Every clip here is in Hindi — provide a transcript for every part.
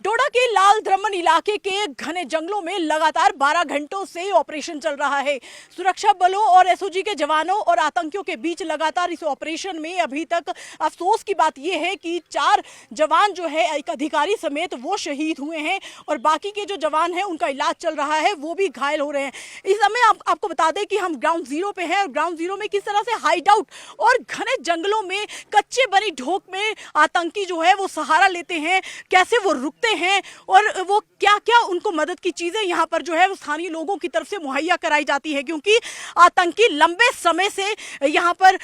डोडा के लाल द्रमन इलाके के घने जंगलों में लगातार 12 घंटों से ऑपरेशन चल रहा है। सुरक्षा बलों और एसओजी के जवानों और आतंकियों के बीच लगातार इस ऑपरेशन में अभी तक अफसोस की बात यह है कि 4 जवान जो है एक अधिकारी समेत वो शहीद हुए हैं और बाकी के जो जवान हैं उनका इलाज चल रहा है, वो भी घायल हो रहे हैं। इस समय आपको बता दें कि हम ग्राउंड जीरो पे हैं और ग्राउंड जीरो में किस तरह से हाइड आउट और घने जंगलों में कच्चे बनी ढोक में आतंकी जो है वो सहारा लेते हैं, कैसे वो रुकते हैं और वो क्या क्या उनको मदद की चीजें यहाँ पर जो है वो स्थानीय लोगों की तरफ से मुहैया कराई जाती है, क्योंकि आतंकी लंबे समय से यहाँ पर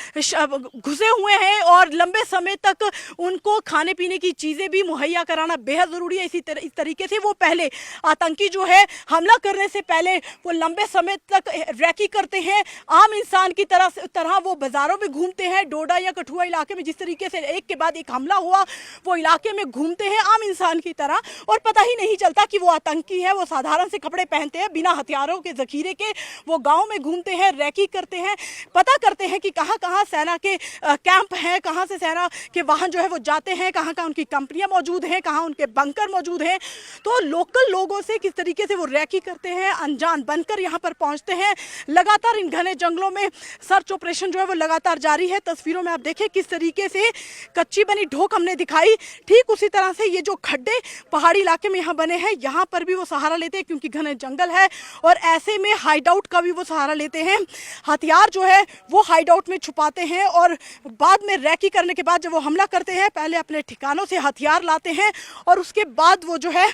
घुसे हुए हैं और लंबे समय तक उनको खाने पीने की चीजें भी मुहैया कराना बेहद जरूरी है। इस तरीके से वो पहले आतंकी जो है हमला करने से पहले वो लंबे समय तक रैकी करते हैं। आम इंसान की तरह वो बाजारों में घूमते हैं। डोडा या कठुआ इलाके में जिस तरीके से एक के बाद एक हमला हुआ, वो इलाके में घूमते हैं आम इंसान की तरह और पता ही नहीं चलता कि वो आतंकी है। वो साधारण से कपड़े पहनते हैं, बिना हथियारों के जखीरे के वो गांव में घूमते हैं, रैकी करते हैं, पता करते हैं कि कहां कहां सेना के कैंप हैं, कहां से सेना के वाहन जो है वो जाते हैं, कहां कहां उनकी कंपनियां मौजूद हैं, कहां उनके बंकर मौजूद हैं। तो लोकल लोगों से किस तरीके से वो रैकी करते हैं, अनजान बनकर यहाँ पर पहुंचते हैं। लगातार इन घने जंगलों में सर्च ऑपरेशन जो है वो लगातार जारी है। तस्वीरों में आप देखें किस तरीके से कच्ची बनी ढोक हमने दिखाई, ठीक उसी तरह से ये जो खड्डे पहाड़ी इलाके में यहाँ बने हैं, यहाँ पर भी वो सहारा लेते हैं क्योंकि घने जंगल है और ऐसे में हाइड आउट का भी वो सहारा लेते हैं। हथियार जो है वो हाइड आउट में छुपाते हैं और बाद में रैकी करने के बाद जब वो हमला करते हैं, पहले अपने ठिकानों से हथियार लाते हैं और उसके बाद वो जो है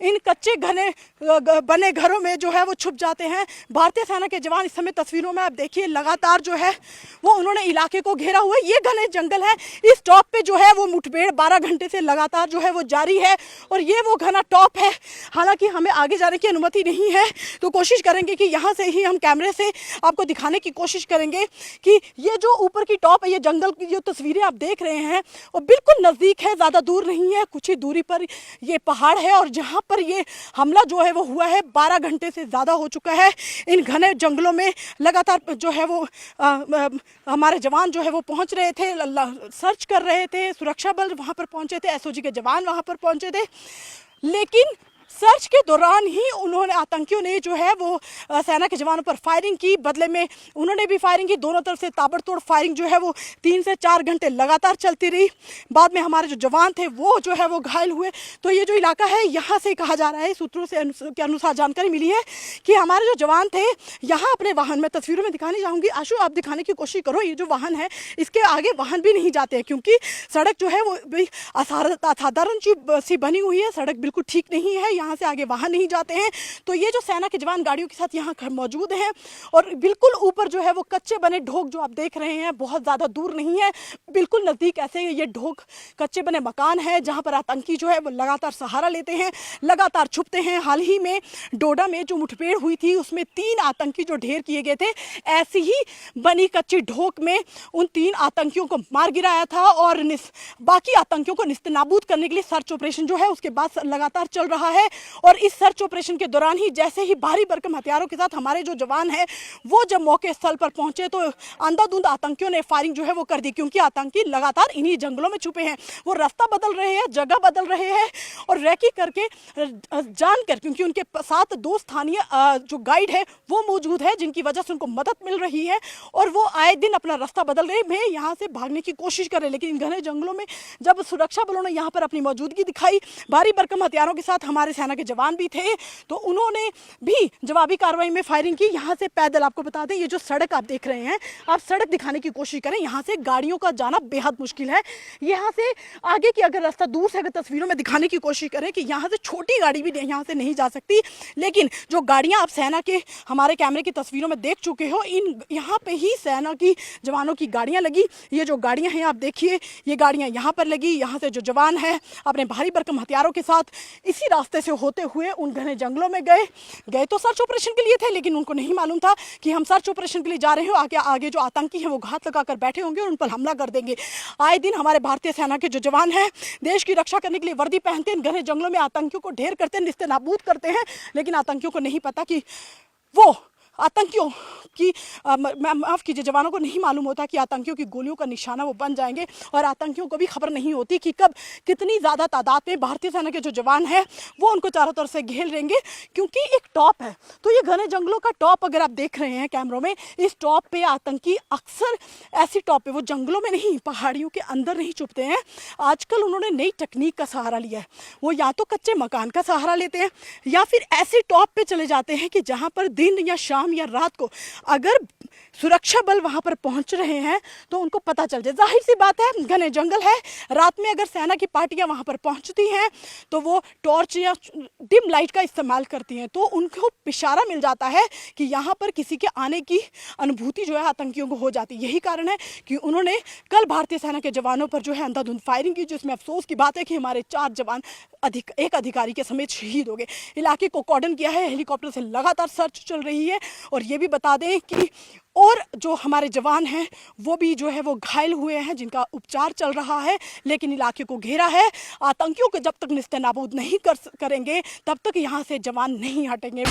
इन कच्चे घने बने घरों में जो है वो छुप जाते हैं। भारतीय सेना के जवान इस समय तस्वीरों में आप देखिए लगातार जो है वो उन्होंने इलाके को घेरा हुआ है। ये घने जंगल है, इस टॉप पे जो है वो मुठभेड़ 12 घंटे से लगातार जो है वो जारी है और ये वो घना टॉप है। हालांकि हमें आगे जाने की अनुमति नहीं है, तो कोशिश करेंगे कि यहाँ से ही हम कैमरे से आपको दिखाने की कोशिश करेंगे कि ये जो ऊपर की टॉप है, ये जंगल की जो तस्वीरें आप देख रहे हैं वो बिल्कुल नज़दीक है, ज़्यादा दूर नहीं है, कुछ ही दूरी पर ये पहाड़ है और जहाँ पर ये हमला जो है वो हुआ है 12 घंटे से ज़्यादा हो चुका है। इन घने जंगलों में लगातार जो है वो हमारे जवान जो है वो पहुँच रहे थे, सर्च कर रहे थे, सुरक्षा बल वहाँ पर पहुँचे थे, एसओजी के जवान वहाँ पर पहुँचे थे, लेकिन सर्च के दौरान ही उन्होंने आतंकियों ने जो है वो सेना के जवानों पर फायरिंग की। बदले में उन्होंने भी फायरिंग की, दोनों तरफ से ताबड़तोड़ फायरिंग जो है वो 3 से 4 घंटे लगातार चलती रही। बाद में हमारे जो जवान थे वो जो है वो घायल हुए। तो ये जो इलाका है, यहाँ से कहा जा रहा है, सूत्रों से के अनुसार जानकारी मिली है कि हमारे जो जवान थे यहाँ अपने वाहन में, तस्वीरों में दिखाने जाऊँगी, आशु आप दिखाने की कोशिश करो, ये जो वाहन है इसके आगे वाहन भी नहीं जाते हैं क्योंकि सड़क जो है वो असाधारण सी बनी हुई है, सड़क बिल्कुल ठीक नहीं है, यहाँ से आगे वाहन नहीं जाते हैं। तो ये जो सेना के जवान गाड़ियों के साथ यहाँ मौजूद हैं और बिल्कुल ऊपर जो है वो कच्चे बने ढोक जो आप देख रहे हैं, बहुत ज़्यादा दूर नहीं है, बिल्कुल नज़दीक ऐसे ये ढोक कच्चे बने मकान है जहाँ पर आतंकी जो है वो लगातार सहारा लेते हैं, लगातार छुपते हैं। हाल ही में डोडा में जो मुठभेड़ हुई थी उसमें 3 आतंकी जो ढेर किए गए थे, ऐसी ही बनी कच्ची ढोक में उन 3 आतंकियों को मार गिराया था और बाकी आतंकियों को निस्तेनाबूद करने के लिए सर्च ऑपरेशन जो है उसके बाद लगातार चल रहा है। और इस सर्च ऑपरेशन के दौरान ही जैसे ही भारी भरकम हथियारों के साथ हमारे जो जवान हैं वो जब मौके स्थल पर पहुंचे तो अंधाधुंध आतंकियों ने फायरिंग जो है वो कर दी, क्योंकि आतंकी लगातार इन्हीं जंगलों में छुपे हैं। वो रास्ता बदल रहे हैं, जगह बदल रहे हैं और रैकी करके जानकर, क्योंकि उनके साथ 2 स्थानीय जो गाइड है वो मौजूद है जिनकी वजह से उनको मदद मिल रही है और वो आए दिन अपना रास्ता बदल रहे हैं, यहाँ से भागने की कोशिश कर रहे हैं। लेकिन इन घने जंगलों में जब सुरक्षा बलों ने यहाँ पर अपनी मौजूदगी दिखाई, भारी भरकम हथियारों के साथ हमारे सेना के जवान भी थे, तो उन्होंने भी जवाबी कार्रवाई में फायरिंग की। यहाँ से पैदल, आपको बता दें ये जो सड़क आप देख रहे हैं, आप सड़क दिखाने की कोशिश करें, यहाँ से गाड़ियों का जाना बेहद मुश्किल है। यहाँ से आगे की अगर रास्ता दूर से अगर तस्वीरों में दिखाने की कोशिश करें कि यहाँ से छोटी गाड़ी भी यहाँ से नहीं जा सकती, लेकिन जो गाड़ियाँ आप सेना के हमारे कैमरे की तस्वीरों में देख चुके हो, इन यहाँ पे ही सेना की जवानों की गाड़ियाँ लगी। ये जो गाड़ियाँ हैं आप देखिए, ये गाड़ियाँ यहाँ पर लगी, यहाँ से जो जवान है अपने भारी भरकम हथियारों के साथ इसी रास्ते से होते हुए उन घने जंगलों में गए तो सर्च ऑपरेशन के लिए थे, लेकिन उनको नहीं मालूम था कि हम सर्च ऑपरेशन के लिए जा रहे हो, आगे जो आतंकी हैं वो घात लगाकर बैठे होंगे और उन पर हमला कर देंगे। आए दिन हमारे भारतीय सेना के जो जवान हैं देश की रक्षा करने के लिए वर्दी पहनते हैं, घने जंगलों में आतंकियों को ढेर करते हैं, निस्तेनाबूद करते हैं, लेकिन आतंकियों को नहीं पता कि वो आतंकियों की माफ कीजिए, जवानों को नहीं मालूम होता कि आतंकियों की गोलियों का निशाना वो बन जाएंगे, और आतंकियों को भी खबर नहीं होती कि कब कितनी ज़्यादा तादाद में भारतीय सेना के जो जवान हैं वो उनको चारों तरफ से घेर लेंगे। क्योंकि एक टॉप है, तो ये घने जंगलों का टॉप अगर आप देख रहे हैं कैमरों में, इस टॉप पे आतंकी अक्सर ऐसी टॉप पे, वो जंगलों में नहीं, पहाड़ियों के अंदर नहीं छुपते हैं। आजकल उन्होंने नई टेक्निक का सहारा लिया है। वो या तो कच्चे मकान का सहारा लेते हैं या फिर ऐसी टॉप पे चले जाते हैं कि जहां पर दिन या शाम या रात को अगर सुरक्षा बल वहां पर पहुंच रहे हैं तो उनको पता चल जाए। जाहिर सी बात है, घने जंगल है, रात में अगर सेना की पार्टियां वहां पर पहुंचती हैं तो वो टॉर्च या डिम लाइट का इस्तेमाल करती हैं, तो उनको इशारा मिल जाता है कि यहाँ पर किसी के आने की अनुभूति जो है आतंकियों को हो जाती है। यही कारण है कि उन्होंने कल भारतीय सेना के जवानों पर जो है अंधाधुंध फायरिंग की, जिसमें अफसोस की बात है कि हमारे 4 जवान एक अधिकारी के समेत शहीद हो गए। इलाके को कॉर्डन किया है, हेलीकॉप्टर से लगातार सर्च चल रही है। और ये भी बता दें कि और जो हमारे जवान हैं वो भी जो है वो घायल हुए हैं, जिनका उपचार चल रहा है, लेकिन इलाके को घेरा है। आतंकियों को जब तक निस्तेनाबूद नहीं करेंगे तब तक यहाँ से जवान नहीं हटेंगे।